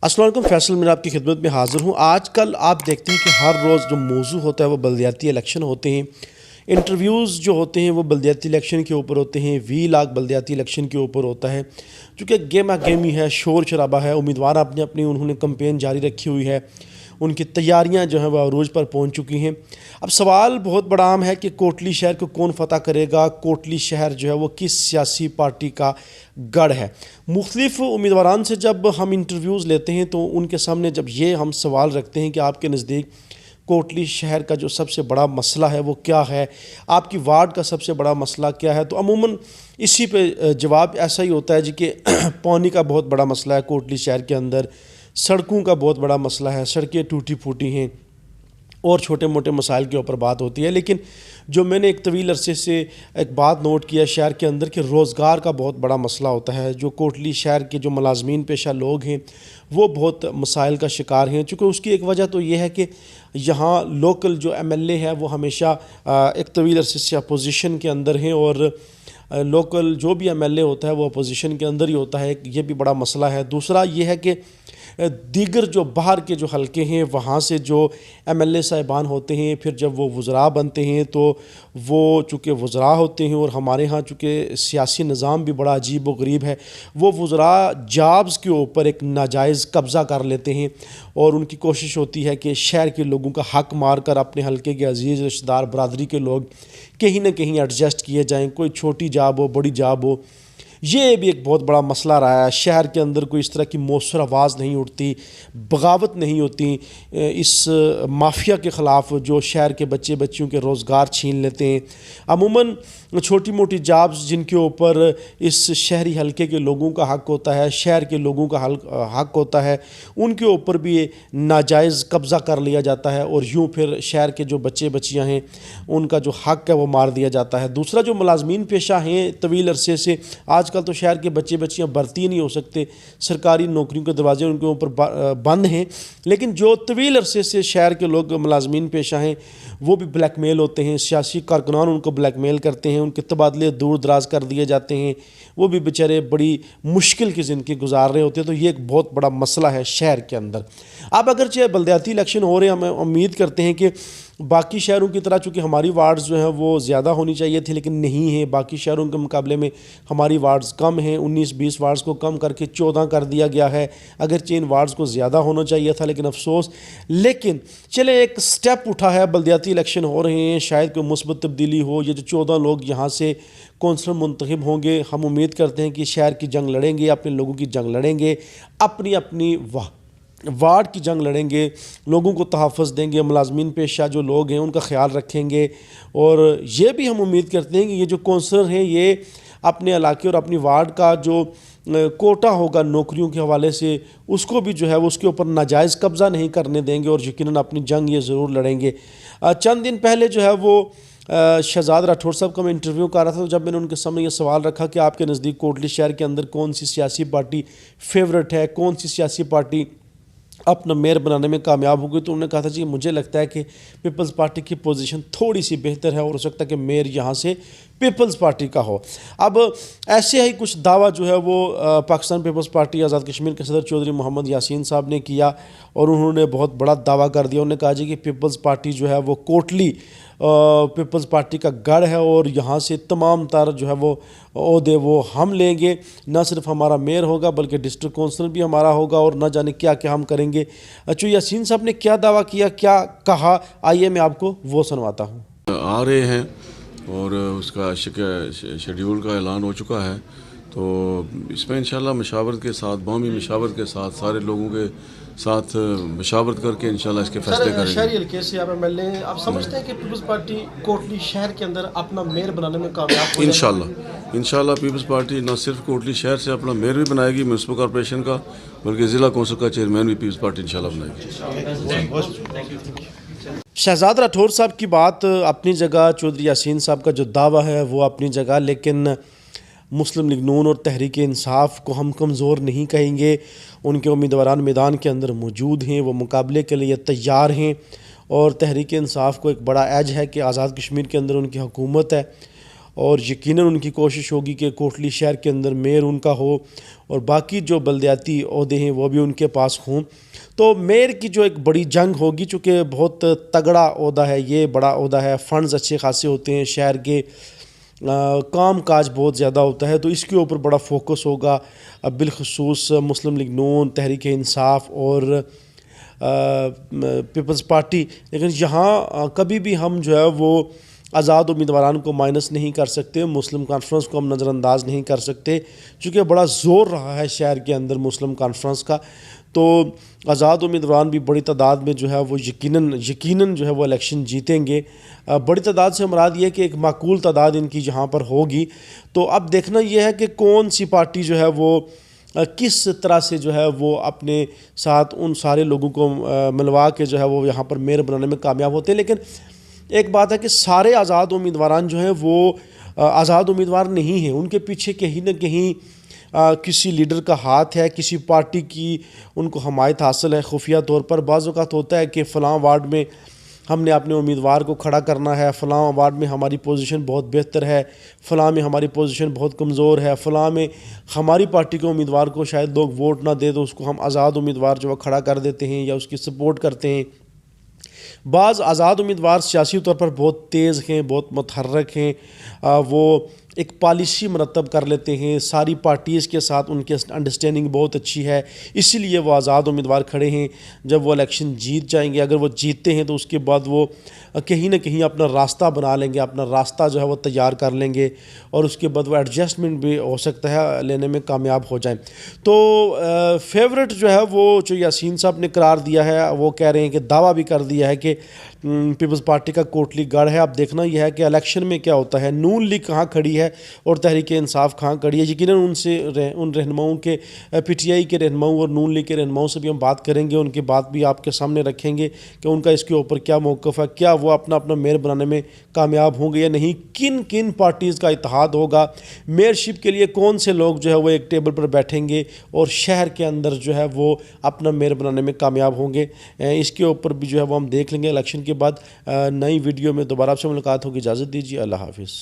अस्सलाम वालेकुम, फैसल मैं आपकी खिदमत में हाज़िर हूँ। आजकल आप देखते हैं कि हर रोज़ जो मौजू होता है वो बलदियाती इलेक्शन होते हैं। इंटरव्यूज़ जो होते हैं वो बलदियाती इलेक्शन के ऊपर होते हैं। वीलॉग बलदियाती इलेक्शन के ऊपर होता है। चूँकि गेमा गेमी है, शोर शराबा है, उम्मीदवार अपनी अपनी उन्होंने कैंपेन जारी रखी हुई है, उनकी तैयारियां जो हैं वह अरूज पर पहुंच चुकी हैं। अब सवाल बहुत बड़ा आम है कि कोटली शहर को कौन फतह करेगा। कोटली शहर जो है वो किस सियासी पार्टी का गढ़ है। मुख्तलिफ उम्मीदवारान से जब हम इंटरव्यूज़ लेते हैं तो उनके सामने जब ये हम सवाल रखते हैं कि आपके नज़दीक कोटली शहर का जो सबसे बड़ा मसला है वो क्या है, आपकी वार्ड का सबसे बड़ा मसला क्या है, तो अमूमन इसी पे जवाब ऐसा ही होता है जी कि पानी का बहुत बड़ा मसला है कोटली शहर के अंदर, सड़कों का बहुत बड़ा मसला है, सड़कें टूटी फूटी हैं और छोटे मोटे मसाइल के ऊपर बात होती है। लेकिन जो मैंने एक तवील अरसे से एक बात नोट किया शहर के अंदर कि रोज़गार का बहुत बड़ा मसला होता है। जो कोटली शहर के जो मुलाजमीन पेशा लोग हैं वो बहुत मसाइल का शिकार हैं। चूँकि उसकी एक वजह तो ये है कि यहाँ लोकल जो एमएलए है वो हमेशा एक तवील अरसे से अपोजिशन के अंदर हैं और लोकल जो भी एमएलए होता है वो अपोजिशन के अंदर ही होता है। ये भी बड़ा मसला है। दूसरा ये है कि दीगर जो बाहर के जो हलके हैं वहाँ से जो एमएलए साहिबान होते हैं, फिर जब वो वज़रा बनते हैं तो वो चूँकि वज़रा होते हैं और हमारे यहाँ चूँकि सियासी निज़ाम भी बड़ा अजीब व गरीब है, वो वज़रा जॉब्स के ऊपर एक नाजायज़ कब्ज़ा कर लेते हैं और उनकी कोशिश होती है कि शहर के लोगों का हक़ मार कर अपने हलके के अजीज़ रिश्तेदार बरादरी के लोग कहीं ना कहीं एडजस्ट किए जाएँ, कोई छोटी जॉब हो बड़ी जॉब हो। ये भी एक बहुत बड़ा मसला रहा है। शहर के अंदर कोई इस तरह की मौसर आवाज़ नहीं उठती, बगावत नहीं होती इस माफिया के ख़िलाफ़ जो शहर के बच्चे बच्चियों के रोज़गार छीन लेते हैं। अमूमन छोटी मोटी जॉब्स जिनके ऊपर इस शहरी हलके के लोगों का हक़ होता है, शहर के लोगों का हक़ होता है, उनके ऊपर भी नाजायज़ कब्ज़ा कर लिया जाता है और यूँ फिर शहर के जो बच्चे बच्चियाँ हैं उनका जो हक़ है वो मार दिया जाता है। दूसरा जो मुलाजमीन पेशा हैं तवील अरसे से, आजकल तो शहर के बच्चे बच्चियाँ भर्ती नहीं हो सकते, सरकारी नौकरियों के दरवाजे उनके ऊपर बंद हैं। लेकिन जो तवील अरसे से शहर के लोग मुलाजमीन पेशा हैं वो भी ब्लैकमेल होते हैं, सियासी कारकुनान उनको ब्लैकमेल करते हैं, उनके तबादले दूर दराज कर दिए जाते हैं, वो भी बेचारे बड़ी मुश्किल की ज़िंदगी गुजार रहे होते हैं। तो ये एक बहुत बड़ा मसला है शहर के अंदर। अब अगरचे बलदियाती इलेक्शन हो रहे हैं, हम उम्मीद करते हैं कि बाकी शहरों की तरह, चूँकि हमारी वार्ड्स जो हैं वो ज़्यादा होनी चाहिए थी लेकिन नहीं है, बाकी शहरों के मुकाबले में हमारी वार्ड्स कम हैं। 19-20 वार्ड्स को कम करके 14 कर दिया गया है। अगरचे इन वार्ड्स को ज़्यादा होना चाहिए था लेकिन अफसोस। लेकिन चले एक स्टेप उठा है, बलदियाती इलेक्शन हो रहे हैं, शायद कोई मुस्बत तब्दीली हो। ये जो 14 लोग यहाँ से कौंसलर मुंतखब होंगे, हम उम्मीद करते हैं कि शहर की जंग लड़ेंगे, अपने लोगों की जंग लड़ेंगे, अपनी अपनी वार्ड की जंग लड़ेंगे, लोगों को तहफ़्फ़ुज़ देंगे, मुलाजमीन पेशा जो लोग हैं उनका ख्याल रखेंगे। और ये भी हम उम्मीद करते हैं कि ये जो कौंसलर हैं ये अपने इलाके और अपनी वार्ड का जो कोटा होगा नौकरियों के हवाले से उसको भी जो है उसके ऊपर नाजायज़ कब्ज़ा नहीं करने देंगे और यकीनन अपनी जंग ये ज़रूर लड़ेंगे। चंद दिन पहले जो है वो शहजाद राठौर साहब का मैं इंटरव्यू कर रहा था, तो जब मैंने उनके सामने ये सवाल रखा कि आपके नज़दीक कोटली शहर के अंदर कौन सी सियासी पार्टी फेवरेट है, कौन सी सियासी पार्टी अपना मेयर बनाने में कामयाब हो गई, तो उन्होंने कहा था जी मुझे लगता है कि पीपल्स पार्टी की पोजीशन थोड़ी सी बेहतर है और हो सकता है कि मेयर यहाँ से पीपल्स पार्टी का हो। अब ऐसे ही कुछ दावा जो है वो पाकिस्तान पीपल्स पार्टी आज़ाद कश्मीर के सदर चौधरी मोहम्मद यासीन साहब ने किया और उन्होंने बहुत बड़ा दावा कर दिया। उन्होंने कहा जी कि पीपल्स पार्टी जो है वो कोटली पीपल्स पार्टी का गढ़ है और यहाँ से तमाम तर जो है वो ओहदे वो हम लेंगे, ना सिर्फ हमारा मेयर होगा बल्कि डिस्ट्रिक्ट कौंसलर भी हमारा होगा और ना जाने क्या क्या हम करेंगे। अच्छा, यासीन साहब ने क्या दावा किया, क्या कहा, आइए मैं आपको वो सुनवाता हूँ। आ रहे हैं और उसका शेड्यूल का ऐलान हो चुका है, तो इसमें इंशाल्लाह मशावरत के साथ, बामी मशावरत के साथ, सारे लोगों के साथ मशावरत करके इंशाल्लाह इसके फैसले करेंगे। शहरी हल्के से आप एमएलए हैं, आप समझते हैं कि पीपल्स पार्टी कोटली शहर के अंदर अपना मेयर बनाने में कामयाब हो जाएगी? इंशाल्लाह पीपल्स पार्टी न सिर्फ कोटली शहर से अपना मेयर भी बनाएगी म्यूनसिपल कॉर्पोरेशन का, बल्कि ज़िला कौंसिल का चेयरमैन भी पीपल्स पार्टी इंशाल्लाह बनाएगी। शहजाद राठौर साहब की बात अपनी जगह, चौधरी यासीन साहब का जो दावा है वो अपनी जगह, लेकिन मुस्लिम लीग नून और तहरीक इंसाफ को हम कमज़ोर नहीं कहेंगे। उनके उम्मीदवारान मैदान के अंदर मौजूद हैं, वो मुकाबले के लिए तैयार हैं और तहरीक इंसाफ को एक बड़ा एज है कि आज़ाद कश्मीर के अंदर उनकी हुकूमत है और यकीनन उनकी कोशिश होगी कि कोटली शहर के अंदर मेयर उनका हो और बाकी जो बल्दियाती ओहदे हैं वो भी उनके पास हों। तो मेयर की जो एक बड़ी जंग होगी, चूँकि बहुत तगड़ा ओहदा है, ये बड़ा ओहदा है, फ़ंड्स अच्छे खासे होते हैं, शहर के काम काज बहुत ज़्यादा होता है, तो इसके ऊपर बड़ा फोकस होगा बिलखसूस मुस्लिम लीग नून, तहरीक इंसाफ और पीपल्स पार्टी। लेकिन यहाँ कभी भी हम जो है वो आज़ाद उम्मीदवारान को माइनस नहीं कर सकते, मुस्लिम कॉन्फ्रेंस को हम नज़रअंदाज नहीं कर सकते, चूँकि बड़ा ज़ोर रहा है शहर के अंदर मुस्लिम कॉन्फ्रेंस का। तो आज़ाद उम्मीदवार भी बड़ी तादाद में जो है वो यकीनन जो है वो इलेक्शन जीतेंगे। बड़ी तादाद से मुराद ये है कि एक माकूल तादाद इनकी जहाँ पर होगी। तो अब देखना यह है कि कौन सी पार्टी जो है वो किस तरह से जो है वो अपने साथ उन सारे लोगों को मिलवा के जो है वो यहाँ पर मेयर बनाने में कामयाब होते हैं। लेकिन एक बात है कि सारे आज़ाद उम्मीदवार जो हैं वो आज़ाद उम्मीदवार नहीं हैं, उनके पीछे कहीं ना कहीं किसी लीडर का हाथ है, किसी पार्टी की उनको हमायत हासिल है खुफिया तौर पर। बाज़ औक़ात होता है कि फ़लाँ वार्ड में हमने अपने उम्मीदवार को खड़ा करना है, फ़लाँ वार्ड में हमारी पोजीशन बहुत बेहतर है, फ़लाँ में हमारी पोजीशन बहुत कमज़ोर है, फ़लाँ में हमारी पार्टी के उम्मीदवार को शायद लोग वोट ना दे तो उसको हम आज़ाद उम्मीदवार जो है खड़ा कर देते हैं या उसकी सपोर्ट करते हैं। बाज़ आज़ाद उम्मीदवार सियासी तौर पर बहुत तेज़ हैं, बहुत मुतहर्रिक हैं, वो एक पॉलिसी मरतब कर लेते हैं, सारी पार्टीज़ के साथ उनकी अंडरस्टैंडिंग बहुत अच्छी है, इसीलिए वो आज़ाद उम्मीदवार खड़े हैं। जब वो इलेक्शन जीत जाएंगे, अगर वो जीतते हैं तो उसके बाद वो कहीं ना कहीं अपना रास्ता बना लेंगे, अपना रास्ता जो है वो तैयार कर लेंगे और उसके बाद वो एडजस्टमेंट भी हो सकता है लेने में कामयाब हो जाए। तो फेवरेट जो है वो जो यासीन साहब ने करार दिया है, वो कह रहे हैं कि दावा भी कर दिया है कि पीपल्स पार्टी का कोटली गढ़ है। अब देखना यह है कि इलेक्शन में क्या होता है, नून लीग कहाँ खड़ी है और तहरीक इंसाफ कहाँ खड़ी है। यकीनन उन रहनुमाओं के पीटीआई के रहनुमाओं और नून लीग के रहनुमाओं से भी हम बात करेंगे, उनकी बात भी आपके सामने रखेंगे कि उनका इसके ऊपर क्या मौक़िफ़ है, क्या वो अपना मेयर बनाने में कामयाब होंगे या नहीं, किन किन पार्टीज़ का इत्तेहाद होगा, मेयरशिप के लिए कौन से लोग जो है वो एक टेबल पर बैठेंगे और शहर के अंदर जो है वो अपना मेयर बनाने में कामयाब होंगे। इसके ऊपर भी जो है वो हम देख लेंगे इलेक्शन के बाद। नई वीडियो में दोबारा आपसे मुलाकात होगी। इजाज़त दीजिए, अल्लाह हाफ़िज़।